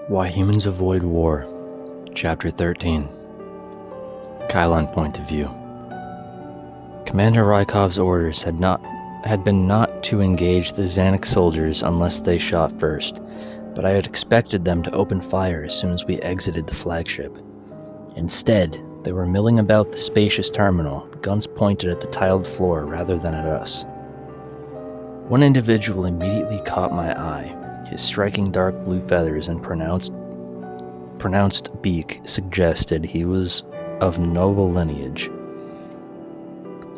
Why Humans Avoid War, Chapter 13. Kylon Point of View. Commander Rykov's orders had been not to engage the Xanax soldiers unless they shot first, but I had expected them to open fire as soon as we exited the flagship. Instead, they were milling about the spacious terminal, guns pointed at the tiled floor rather than at us. One individual immediately caught my eye. His striking dark blue feathers and pronounced beak suggested he was of noble lineage.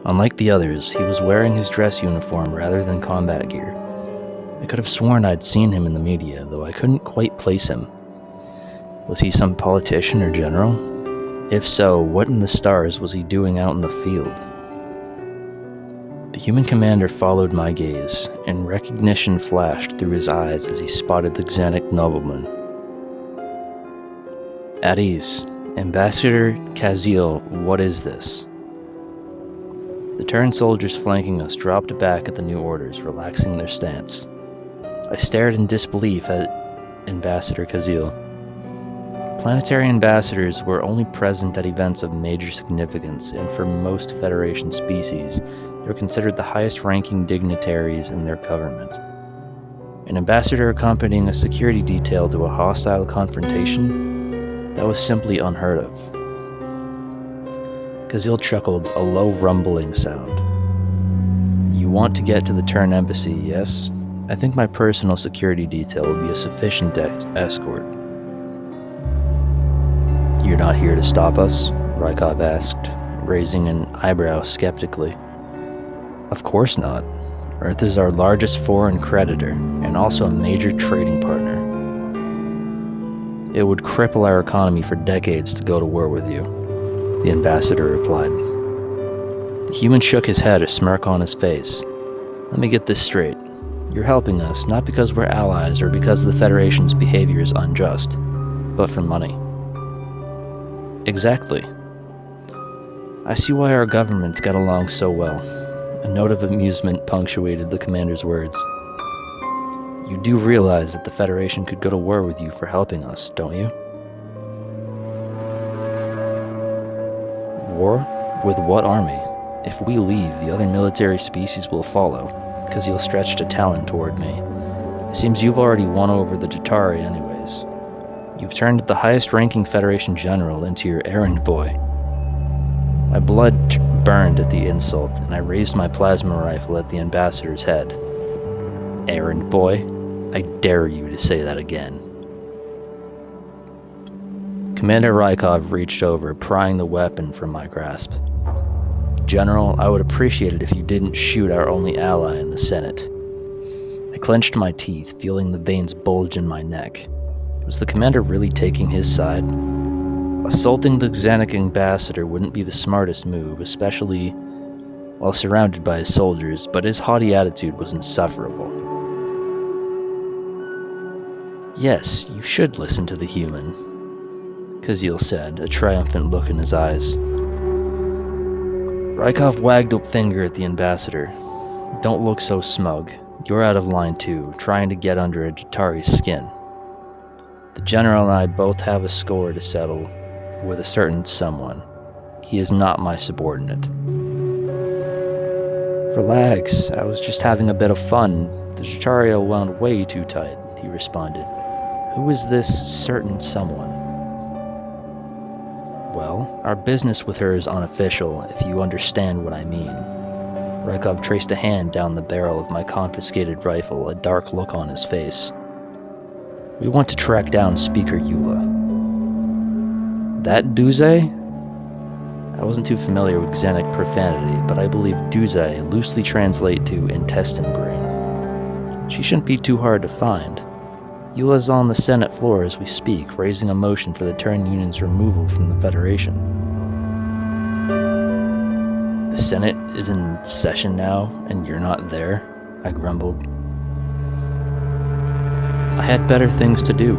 Unlike the others, he was wearing his dress uniform rather than combat gear. I could have sworn I'd seen him in the media, though I couldn't quite place him. Was he some politician or general? If so, what in the stars was he doing out in the field? The human commander followed my gaze, and recognition flashed through his eyes as he spotted the Xanac nobleman. At ease, Ambassador Kazil, what is this? The Terran soldiers flanking us dropped back at the new orders, relaxing their stance. I stared in disbelief at Ambassador Kazil. Planetary ambassadors were only present at events of major significance, and for most Federation species, they were considered the highest-ranking dignitaries in their government. An ambassador accompanying a security detail to a hostile confrontation? That was simply unheard of. Kazil chuckled, a low rumbling sound. You want to get to the Terran embassy, yes? I think my personal security detail will be a sufficient escort. You're not here to stop us? Rykov asked, raising an eyebrow skeptically. Of course not. Earth is our largest foreign creditor, and also a major trading partner. It would cripple our economy for decades to go to war with you, the ambassador replied. The human shook his head, a smirk on his face. Let me get this straight. You're helping us, not because we're allies or because the Federation's behavior is unjust, but for money. Exactly. I see why our governments get along so well. A note of amusement punctuated the commander's words. You do realize that the Federation could go to war with you for helping us, don't you? War? With what army? If we leave, the other military species will follow, Kazil stretched a talon toward me. It seems you've already won over the Jatari anyways. You've turned the highest-ranking Federation general into your errand boy. My blood burned at the insult, and I raised my plasma rifle at the ambassador's head. Errand boy? I dare you to say that again. Commander Rykov reached over, prying the weapon from my grasp. General, I would appreciate it if you didn't shoot our only ally in the Senate. I clenched my teeth, feeling the veins bulge in my neck. Was the commander really taking his side? Assaulting the Xanac ambassador wouldn't be the smartest move, especially while surrounded by his soldiers, but his haughty attitude was insufferable. Yes, you should listen to the human, Kazil said, a triumphant look in his eyes. Rykov wagged a finger at the ambassador. Don't look so smug. You're out of line too, trying to get under a Jatari's skin. The general and I both have a score to settle with a certain someone. He is not my subordinate. Relax, I was just having a bit of fun. The Jataria wound way too tight, he responded. Who is this certain someone? Well, our business with her is unofficial, if you understand what I mean. Rykov traced a hand down the barrel of my confiscated rifle, a dark look on his face. We want to track down Speaker Eula. That Duze? I wasn't too familiar with Xanac profanity, but I believe Duze loosely translate to intestine grain. She shouldn't be too hard to find. Eula's on the Senate floor as we speak, raising a motion for the Terran Union's removal from the Federation. The Senate is in session now, and you're not there, I grumbled. I had better things to do.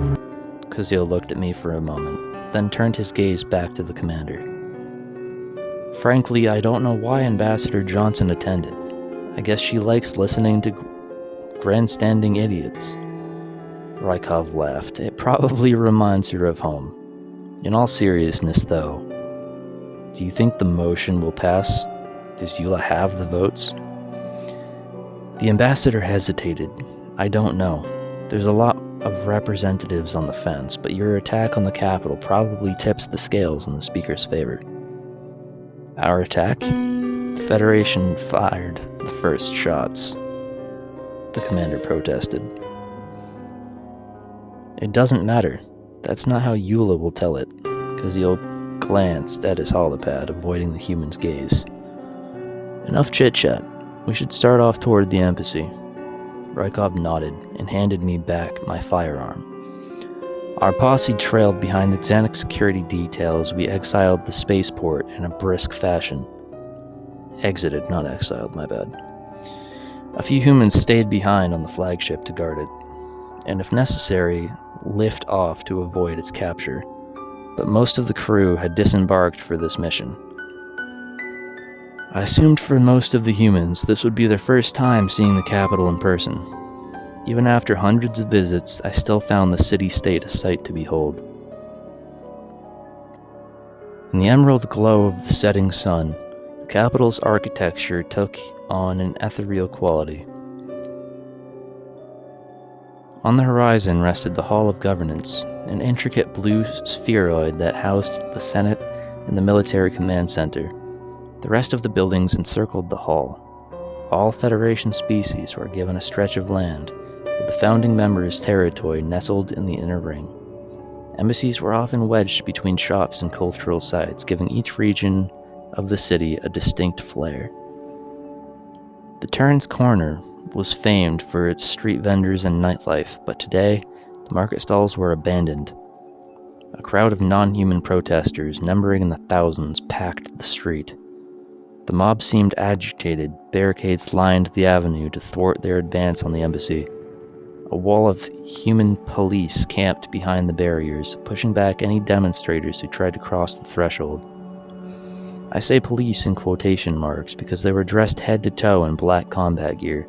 Kazil looked at me for a moment, then turned his gaze back to the commander. Frankly, I don't know why Ambassador Johnson attended. I guess she likes listening to grandstanding idiots. Rykov laughed. It probably reminds her of home. In all seriousness, though, do you think the motion will pass? Does Eula have the votes? The ambassador hesitated. I don't know. There's a lot of representatives on the fence, but your attack on the capital probably tips the scales in the speaker's favor. Our attack? The Federation fired the first shots. The commander protested. It doesn't matter. That's not how Eula will tell it. Kaziel glanced at his holopad, avoiding the human's gaze. Enough chit-chat. We should start off toward the embassy. Rykov nodded and handed me back my firearm. Our posse trailed behind the Xanax security detail as we exiled the spaceport in a brisk fashion. Exited, not exiled, my bad. A few humans stayed behind on the flagship to guard it, and if necessary, lift off to avoid its capture. But most of the crew had disembarked for this mission. I assumed for most of the humans this would be their first time seeing the capital in person. Even after hundreds of visits, I still found the city-state a sight to behold. In the emerald glow of the setting sun, the capital's architecture took on an ethereal quality. On the horizon rested the Hall of Governance, an intricate blue spheroid that housed the Senate and the Military Command Center. The rest of the buildings encircled the hall. All Federation species were given a stretch of land, with the founding members' territory nestled in the inner ring. Embassies were often wedged between shops and cultural sites, giving each region of the city a distinct flair. The Turn's Corner was famed for its street vendors and nightlife, but today, the market stalls were abandoned. A crowd of non-human protesters, numbering in the thousands, packed the street. The mob seemed agitated. Barricades lined the avenue to thwart their advance on the embassy. A wall of human police camped behind the barriers, pushing back any demonstrators who tried to cross the threshold. I say police in quotation marks because they were dressed head to toe in black combat gear,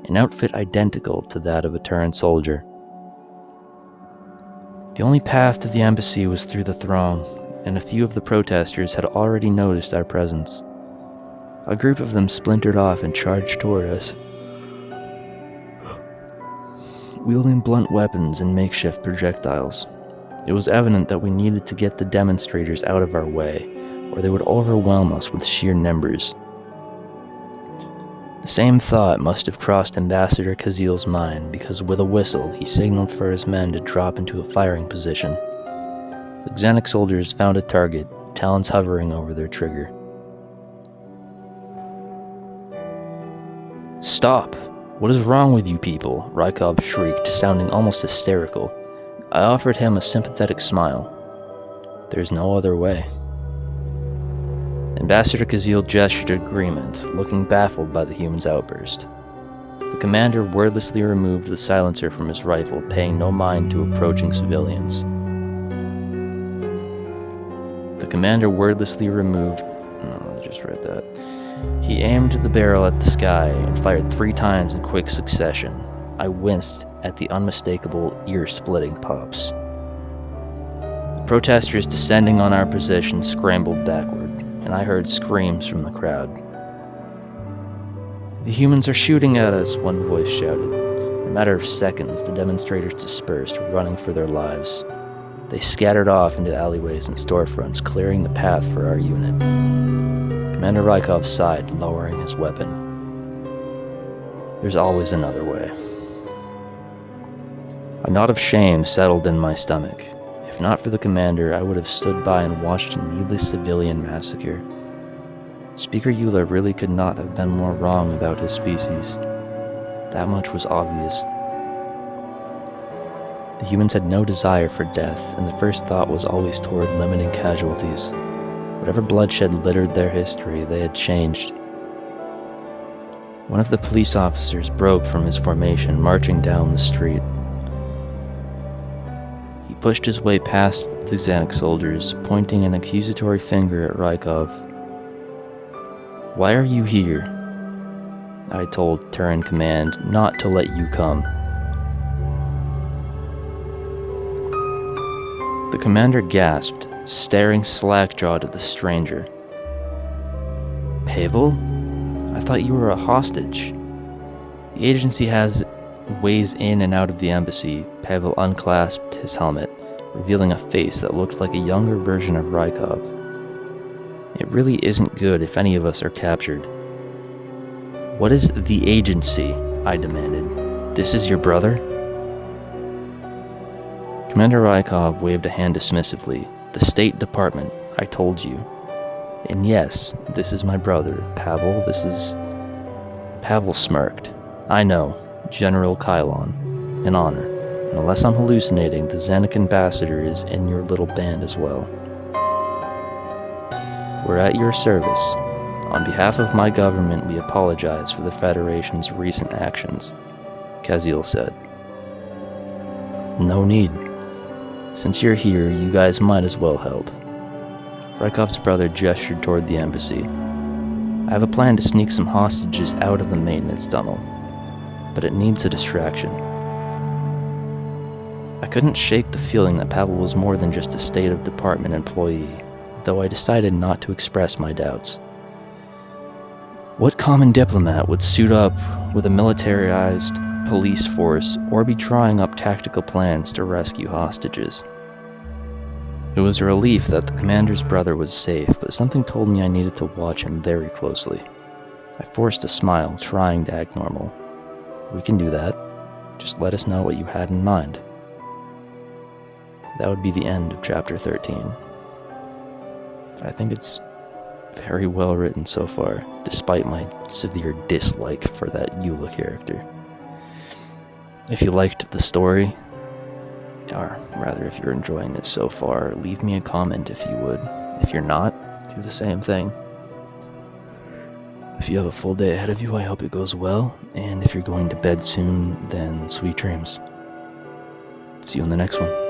an outfit identical to that of a Terran soldier. The only path to the embassy was through the throng, and a few of the protesters had already noticed our presence. A group of them splintered off and charged toward us, wielding blunt weapons and makeshift projectiles. It was evident that we needed to get the demonstrators out of our way, or they would overwhelm us with sheer numbers. The same thought must have crossed Ambassador Kaziel's mind, because with a whistle he signaled for his men to drop into a firing position. The Xanax soldiers found a target, talons hovering over their trigger. "Stop! What is wrong with you people?" Rykov shrieked, sounding almost hysterical. I offered him a sympathetic smile. There's no other way. Ambassador Kaziel gestured agreement, looking baffled by the human's outburst. The commander wordlessly removed the silencer from his rifle, paying no mind to approaching civilians. He aimed the barrel at the sky and fired 3 times in quick succession. I winced at the unmistakable, ear-splitting pops. The protesters descending on our position scrambled backward, and I heard screams from the crowd. "The humans are shooting at us," one voice shouted. In a matter of seconds, the demonstrators dispersed, running for their lives. They scattered off into alleyways and storefronts, clearing the path for our unit. Commander Rykov sighed, lowering his weapon. There's always another way. A knot of shame settled in my stomach. If not for the commander, I would have stood by and watched a needless civilian massacre. Speaker Eula really could not have been more wrong about his species. That much was obvious. The humans had no desire for death, and the first thought was always toward limiting casualties. Whatever bloodshed littered their history, they had changed. One of the police officers broke from his formation, marching down the street. He pushed his way past the Xanax soldiers, pointing an accusatory finger at Rykov. "Why are you here?" I told Terran Command not to let you come. The commander gasped, staring slack-jawed at the stranger. Pavel? I thought you were a hostage. The agency has ways in and out of the embassy. Pavel unclasped his helmet, revealing a face that looked like a younger version of Rykov. It really isn't good if any of us are captured. What is the agency? I demanded. This is your brother? Commander Rykov waved a hand dismissively. The State Department, I told you. And yes, this is my brother, Pavel. Pavel smirked. I know, General Kylon. An honor. And unless I'm hallucinating, the Xenic ambassador is in your little band as well. We're at your service. On behalf of my government, we apologize for the Federation's recent actions, Kaziel said. No need. Since you're here, you guys might as well help. Rykov's brother gestured toward the embassy. I have a plan to sneak some hostages out of the maintenance tunnel, but it needs a distraction. I couldn't shake the feeling that Pavel was more than just a State Department employee, though I decided not to express my doubts. What common diplomat would suit up with a militarized police force or be drawing up tactical plans to rescue hostages? It was a relief that the commander's brother was safe, but something told me I needed to watch him very closely. I forced a smile, trying to act normal. We can do that. Just let us know what you had in mind. That would be the end of Chapter 13. I think it's very well written so far, despite my severe dislike for that Eula character. If you liked the story, or rather if you're enjoying it so far, leave me a comment if you would. If you're not, do the same thing. If you have a full day ahead of you, I hope it goes well, and if you're going to bed soon, then sweet dreams. See you in the next one.